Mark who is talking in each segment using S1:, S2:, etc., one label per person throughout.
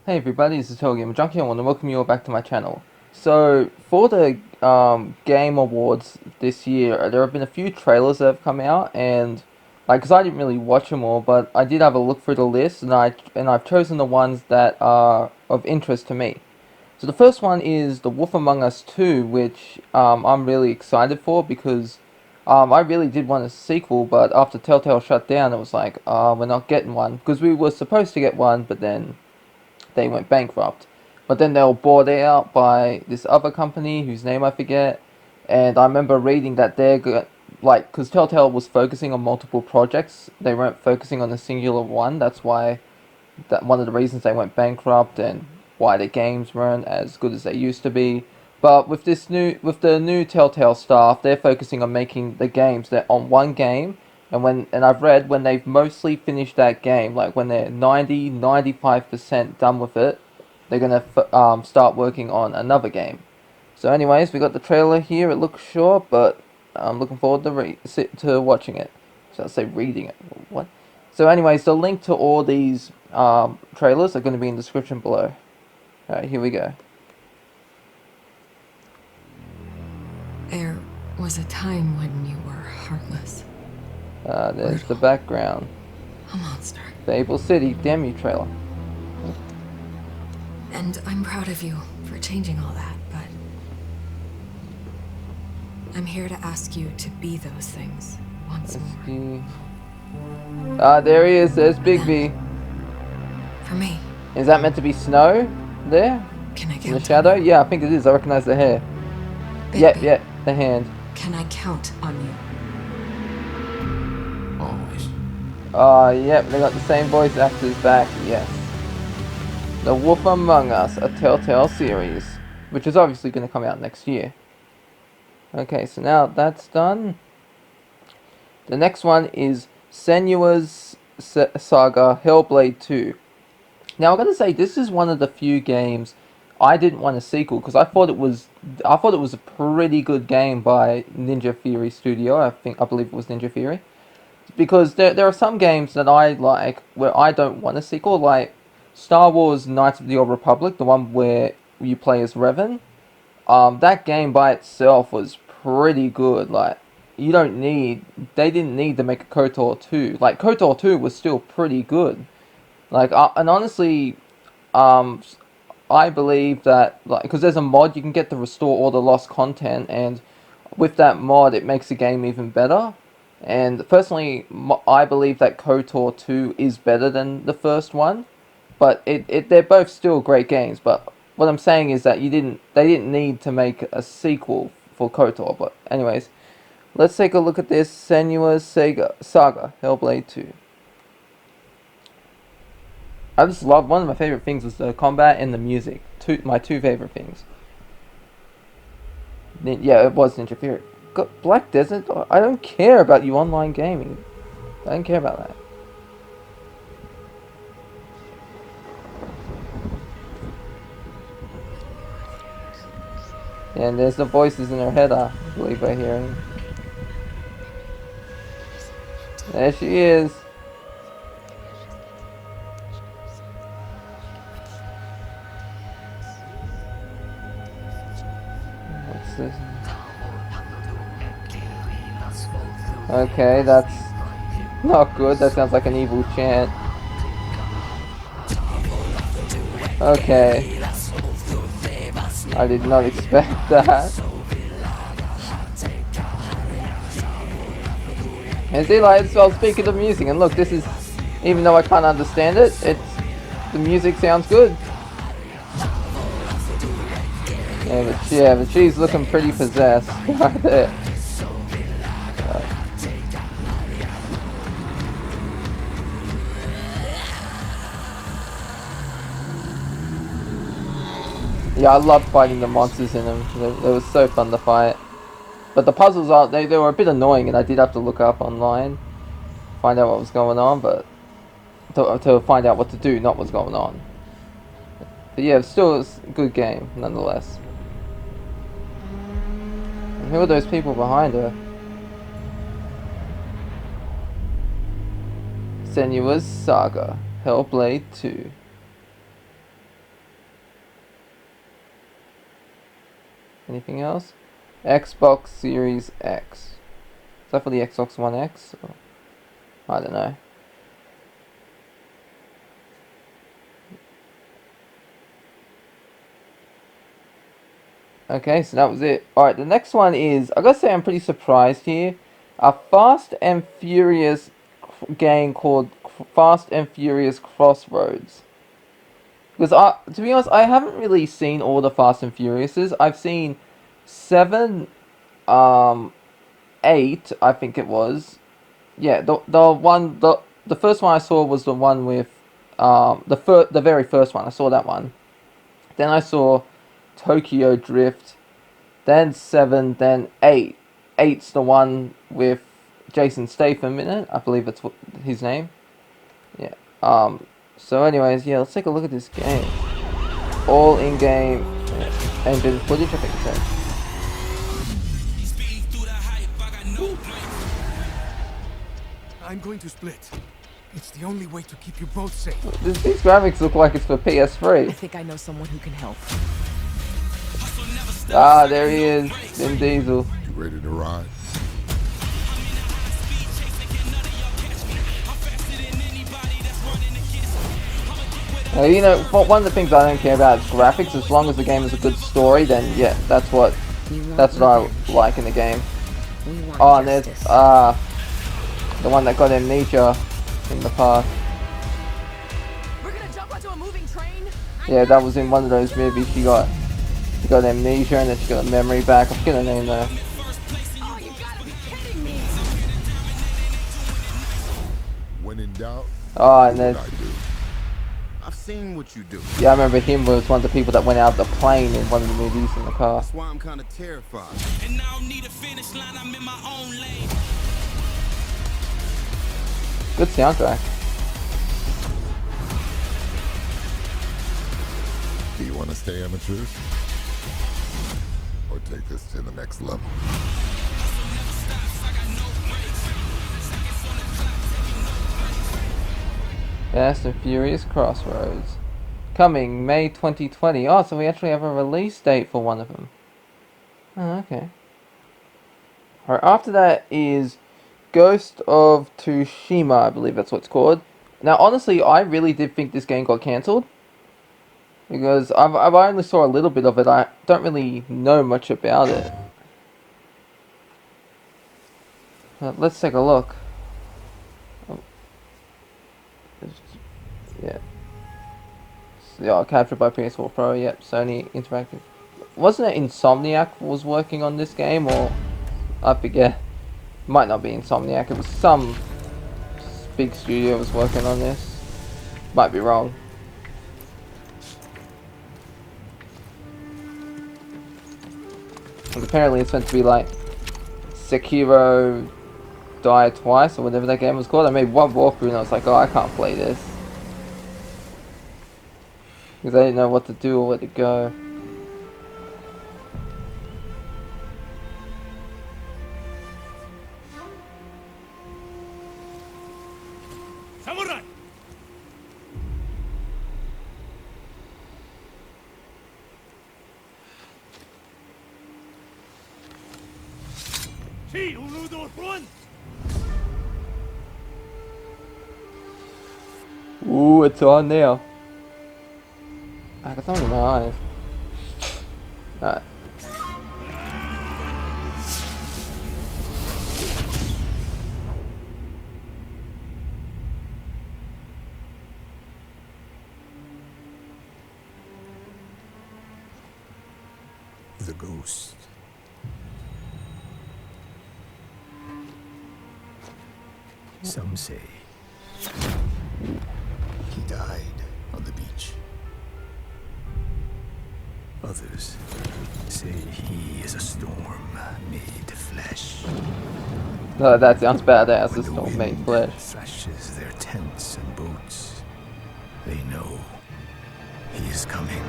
S1: Hey everybody, this is TotalGamerJunkie. I want to welcome you all back to my channel. So, for the Game Awards this year, there have been a few trailers that have come out, and because I didn't really watch them all, but I did have a look through the list, and I've chosen the ones that are of interest to me. So the first one is The Wolf Among Us 2, which I'm really excited for because I really did want a sequel, but after Telltale shut down, it was like, we're not getting one because we were supposed to get one, but then they went bankrupt. But then they were bought out by this other company whose name I forget. And I remember reading that because Telltale was focusing on multiple projects, they weren't focusing on a singular one. That's why that one of the reasons they went bankrupt and why the games weren't as good as they used to be. But with the new Telltale staff, they're focusing on making the games. They're on one game, and I've read when they've mostly finished that game, like when they're 95% done with it, they're gonna start working on another game. So, anyways, we got the trailer here. It looks short, but I'm looking forward to watching it. So I say reading it. What? So, anyways, the link to all these trailers are going to be in the description below. Alright, here we go.
S2: There was a time when you were heartless.
S1: There's the background.
S2: A monster.
S1: Fable City demo trailer.
S2: And I'm proud of you for changing all that, but I'm here to ask you to be those things once more.
S1: There he is. There's Big V.
S2: For me.
S1: Is that meant to be snow there?
S2: Can I count
S1: in the shadow? Yeah, I think it is. I recognize the hair. Yep, the hand.
S2: Can I count on you?
S3: Always.
S1: Yep, they got the same voice actors back, yes. The Wolf Among Us, a Telltale series, which is obviously going to come out next year. Okay, so now that's done. The next one is Senua's Saga Hellblade 2. Now I'm gonna say this is one of the few games I didn't want a sequel because I thought it was a pretty good game by Ninja Theory Studio. I believe it was Ninja Theory. Because there are some games that I like where I don't want a sequel, like Star Wars Knights of the Old Republic, the one where you play as Revan. That game by itself was pretty good. Like, they didn't need to make a KOTOR 2. Like, KOTOR 2 was still pretty good. Like, and honestly, I believe that, like, because there's a mod you can get to restore all the lost content, and with that mod, it makes the game even better. And personally, I believe that KOTOR 2 is better than the first one, but they're both still great games. But what I'm saying is that they didn't need to make a sequel for KOTOR. But anyways, let's take a look at this Senua's Saga Hellblade 2. I just love, one of my favorite things was the combat and the music. My two favorite things. Yeah, it was Ninja Theory. Got Black Desert. I don't care about you online gaming. I don't care about that. And there's the voices in her head, I believe I hear. There she is. What's this? Okay, that's not good. That sounds like an evil chant. Okay. I did not expect that. And see, like, so I'll speak of the music, and look, this is, even though I can't understand it, the music sounds good. Yeah, but she's looking pretty possessed right there. Yeah, I loved fighting the monsters in them. They were so fun to fight. But the puzzles they were a bit annoying, and I did have to look up online, find out what was going on, but to find out what to do, not what's going on. But yeah, still it's a good game, nonetheless. And who are those people behind her? Senua's Saga Hellblade 2. Anything else? Xbox Series X. Is that for the Xbox One X? Or, I don't know. Okay, so that was it. Alright, the next one is, I gotta say I'm pretty surprised here. A Fast and Furious game called Fast and Furious Crossroads. Because to be honest, I haven't really seen all the Fast and Furiouses. I've seen 7, 8, I think it was. Yeah, the first one I saw was the one with the very first one. I saw that one. Then I saw Tokyo Drift, then 7, then 8. 8's the one with Jason Statham in it. I believe that's what his name. Yeah. So anyways, yeah, let's take a look at this game. All in-game engine footage, I think it says.
S4: I'm going to split. It's the only way to keep you both safe.
S1: These graphics look like it's for PS3.
S2: I think I know someone who can help.
S1: Ah, there he is, Vin Diesel.
S3: You ready to ride?
S1: You know, one of the things I don't care about is graphics. As long as the game has a good story, then yeah, that's what I like in the game. Oh, and there's the one that got amnesia in the past.
S2: We're gonna jump onto a moving train.
S1: Yeah, that was in one of those movies. She got amnesia and then she got a memory back. I forget her name though.
S2: Oh, you gotta be kidding me!
S3: When in doubt,
S1: Oh, and
S3: do
S1: there's
S3: what I do. I've seen what you do.
S1: yeah, I remember him was one of the people that went out of the plane in one of the movies in the car.
S3: That's why I'm kind of terrified.
S5: And I don't need a finish line, I'm in my own lane.
S1: Good soundtrack.
S3: Do you want to stay amateurs? Or take this to the next level?
S1: Fast and Furious Crossroads. Coming May 2020. Oh, so we actually have a release date for one of them. Oh, okay. Alright, after that is Ghost of Tsushima, I believe that's what it's called. Now, honestly, I really did think this game got cancelled. Because I only saw a little bit of it. I don't really know much about it. Let's take a look. Yeah. Yeah, captured by PS4 Pro. Yep, Sony Interactive. Wasn't it Insomniac was working on this game, or I forget. Might not be Insomniac. It was some big studio was working on this. Might be wrong. And apparently it's meant to be like Sekiro Die Twice or whatever that game was called. I made one walkthrough and I was like, oh, I can't play this. Because I didn't know what to do or where to go.
S5: Samurai!
S1: Ooh, it's on now. I got something in my eyes. Alright.
S3: The ghost.
S4: Some say he died on the beach. Others say he is a storm made flesh.
S1: No, that sounds badass.
S4: When
S1: This
S4: the
S1: don't
S4: wind
S1: make flesh.
S4: thrashes their tents and boats, they know he is coming.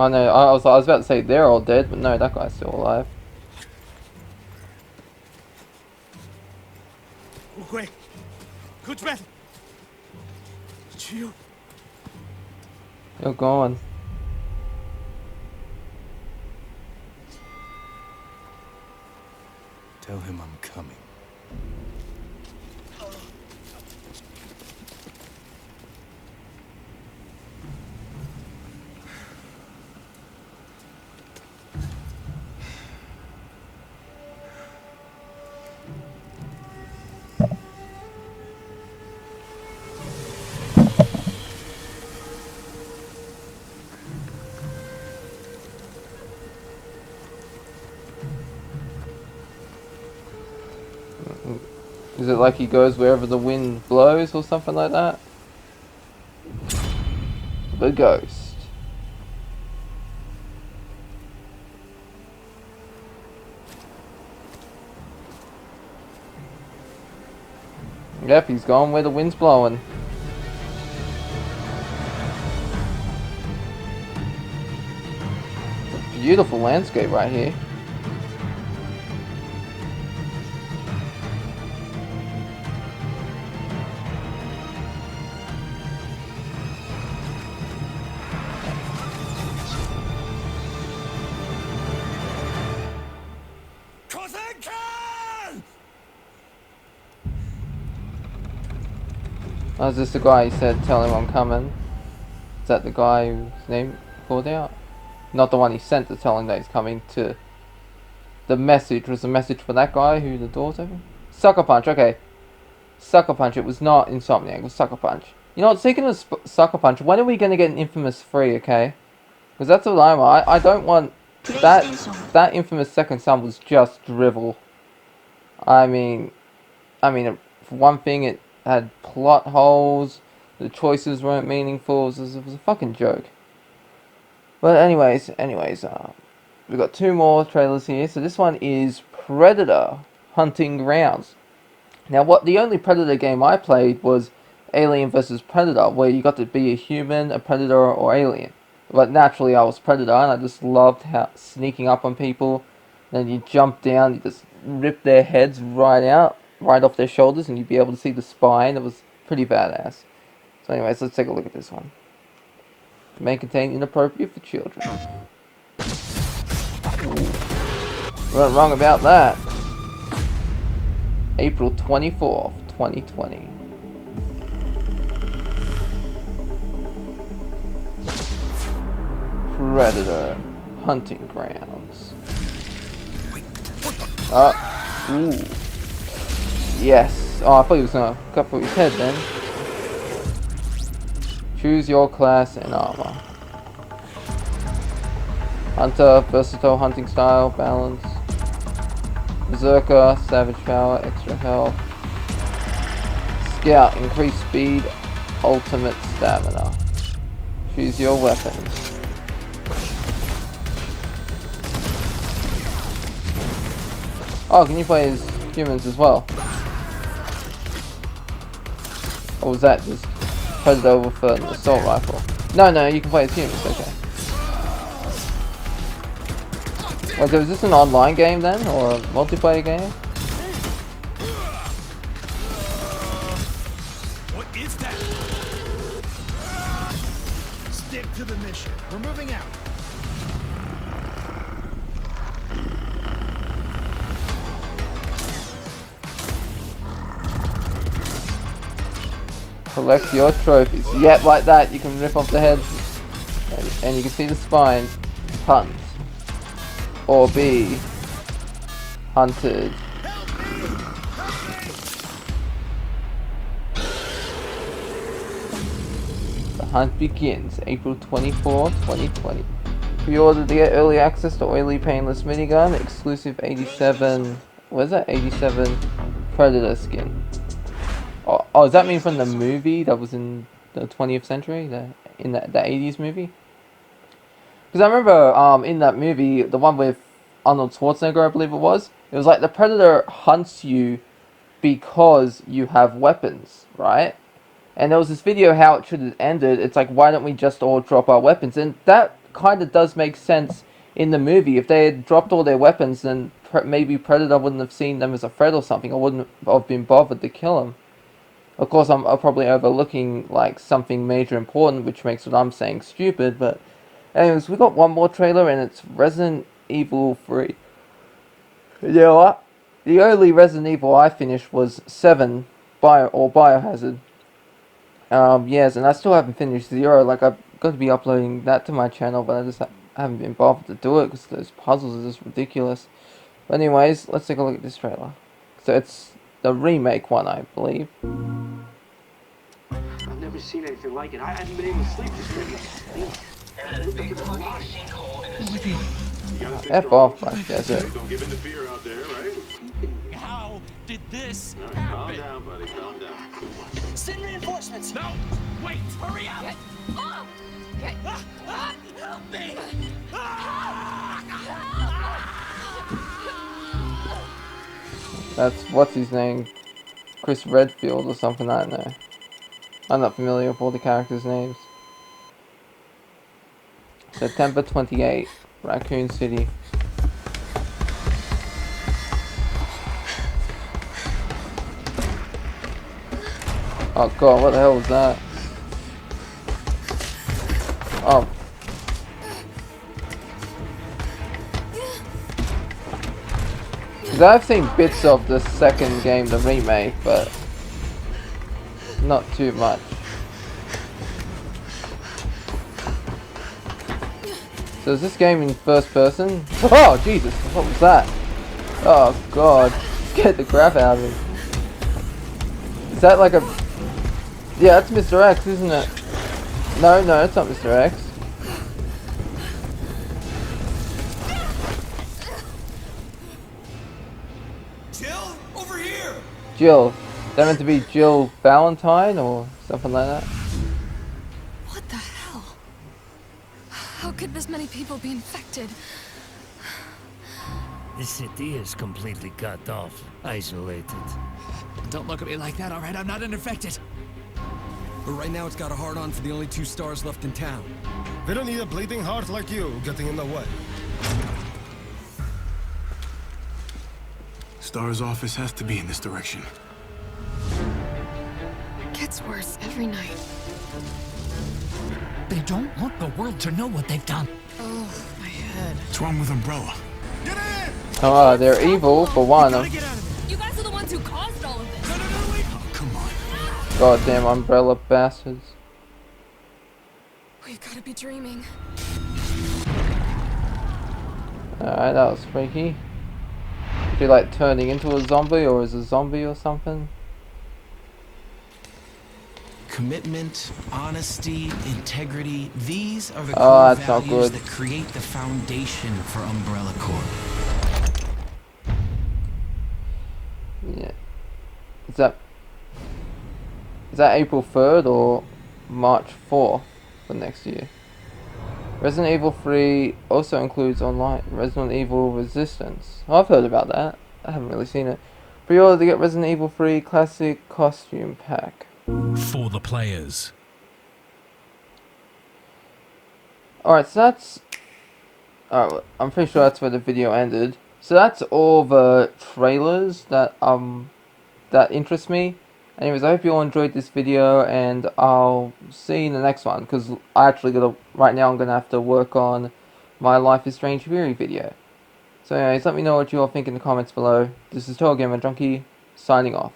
S1: Oh no, I was about to say they're all dead, but no, that guy's still alive.
S5: 乌龟，Good man，去。
S1: You're gone.
S4: Tell him I'm coming.
S1: Is it like he goes wherever the wind blows or something like that? The ghost. Yep, he's gone where the wind's blowing. It's a beautiful landscape right here. Oh, is this the guy who said, tell him I'm coming? Is that the guy whose name called out? Not the one he sent to tell him that he's coming to... The message was the message for that guy who the door's open? Sucker Punch, okay. Sucker Punch, it was not Insomniac, it was Sucker Punch. You know what, speaking of Sucker Punch, when are we going to get an Infamous 3, okay? Because that's what I want. I don't want... That Infamous Second Son was just drivel. I mean, for one thing, it had plot holes, the choices weren't meaningful, it was a fucking joke. But anyways, we've got two more trailers here. So this one is Predator Hunting Grounds. Now, the only Predator game I played was Alien vs Predator, where you got to be a human, a predator, or alien. But naturally, I was Predator, and I just loved sneaking up on people. Then you jump down, you just rip their heads right off their shoulders, and you'd be able to see the spine. It was pretty badass. So anyways, let's take a look at this one. May contain inappropriate for children. We're wrong about that. April 24th, 2020. Predator Hunting Grounds. Ooh. Yes. Oh, I thought he was gonna cut through his head then. Choose your class and armor. Hunter, versatile hunting style, balance. Berserker, savage power, extra health. Scout, increased speed, ultimate stamina. Choose your weapons. Oh, can you play as humans as well? Or was that just Predator with an assault rifle? No, you can play as humans, okay. Wait, so is this an online game then? Or a multiplayer game?
S5: What is that?
S4: Stick to the mission. We're moving out.
S1: Collect your trophies. Yep, like that. You can rip off the heads. And you can see the spine. Hunt. Or be hunted. The hunt begins April 24, 2020. Pre-order to get early access to Oily Painless Minigun, exclusive 87... What is that? 87 Predator skin. Oh, does that mean from the movie that was in the 20th century? In the 80s movie? Because I remember in that movie, the one with Arnold Schwarzenegger, I believe it was like the Predator hunts you because you have weapons, right? And there was this video how it should have ended. It's like, why don't we just all drop our weapons? And that kind of does make sense in the movie. If they had dropped all their weapons, then maybe Predator wouldn't have seen them as a threat or something. I wouldn't have been bothered to kill them. Of course, I'm probably overlooking like something major important, which makes what I'm saying stupid. But anyways, we got one more trailer, and it's Resident Evil 3. You know what? The only Resident Evil I finished was 7, Biohazard. Yes, and I still haven't finished 0. Like, I've got to be uploading that to my channel, but I just haven't been bothered to do it because those puzzles are just ridiculous. But anyways, let's take a look at this trailer. So it's the remake one, I believe.
S6: I've never seen anything like it. I haven't been able to sleep this week.
S1: F off, Black Desert.
S7: Don't give in to fear out there, right?
S5: How did this
S7: Calm
S5: happen?
S7: down, buddy. Calm down.
S6: Send reinforcements.
S5: No! Wait! Hurry up!
S6: Oh!
S5: Help me!
S1: That's, what's his name? Chris Redfield or something, I don't know. I'm not familiar with all the characters' names. September 28th, Raccoon City. Oh god, what the hell was that? Oh. Because I've seen bits of the second game, the remake, but not too much. So is this game in first person? Oh Jesus, what was that? Oh god, scared the crap out of me. Is that like a... Yeah, that's Mr. X, isn't it? No, it's not Mr. X.
S5: Jill, over here!
S1: Jill. That meant to be Jill Valentine or something like that?
S2: What the hell? How could this many people be infected?
S8: The city is completely cut off, isolated.
S5: Don't look at me like that, alright? I'm not infected.
S9: But right now it's got a hard-on for the only 2 stars left in town.
S10: They don't need a bleeding heart like you getting in the way.
S4: Star's office has to be in this direction.
S2: It gets worse every night.
S8: They don't want the world to know what they've done.
S2: Oh, my head.
S4: What's wrong with Umbrella?
S5: Get in!
S1: Oh, they're evil for one.
S5: Gotta get out of here.
S2: You guys are the ones who caused all of this.
S5: No, wait.
S4: Oh, come on.
S1: Goddamn umbrella bastards.
S2: We've got to be dreaming.
S1: Alright, that was freaky. Is he like turning into a zombie or is a zombie or something?
S11: Commitment, honesty, integrity, these are the
S1: Oh,
S11: core
S1: that's not
S11: values
S1: good.
S11: that create the foundation for Umbrella Corp.
S1: Yeah. Is that April 3rd or March 4th for next year? Resident Evil 3 also includes online Resident Evil Resistance. I've heard about that. I haven't really seen it. Pre-order to get Resident Evil 3 Classic Costume Pack.
S5: For the players.
S1: Alright, so that's... Alright, I'm pretty sure that's where the video ended. So that's all the trailers that interest me. Anyways, I hope you all enjoyed this video, and I'll see you in the next one, because I actually right now I'm gonna have to work on my Life is Strange Theory video. So anyways, let me know what you all think in the comments below. This is TotalGamerJunkie, signing off.